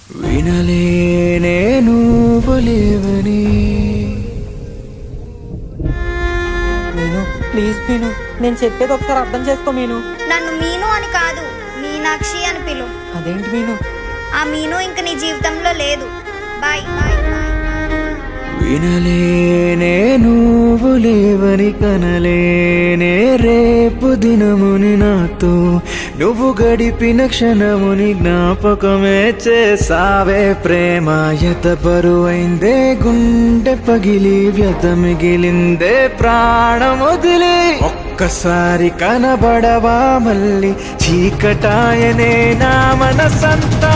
వినలేనే నువ్వు లేవని. మీను ప్లీజ్ మీను, నేను చెప్పేది ఒకసారి అర్థం చేసుకో మీను. నన్ను మీను అని కాదు, మీనాక్షి అని పిలు. అదేంటి మీను? ఆ మీను ఇంక నీ జీవితంలో లేదు. Bye bye bye. వినలేనే నువ్వు లేవని, కనలేనే రేపు దినముని నాతో నువ్వు గడిపిన క్షణముని జ్ఞాపకమే చేసావే ప్రేమ. యత బరువైందే గుండె పగిలి, వ్యత మిగిలిందే ప్రాణం వదిలి. ఒక్కసారి కనబడవా మళ్ళీ, చీకటాయనే నా మనసంతా.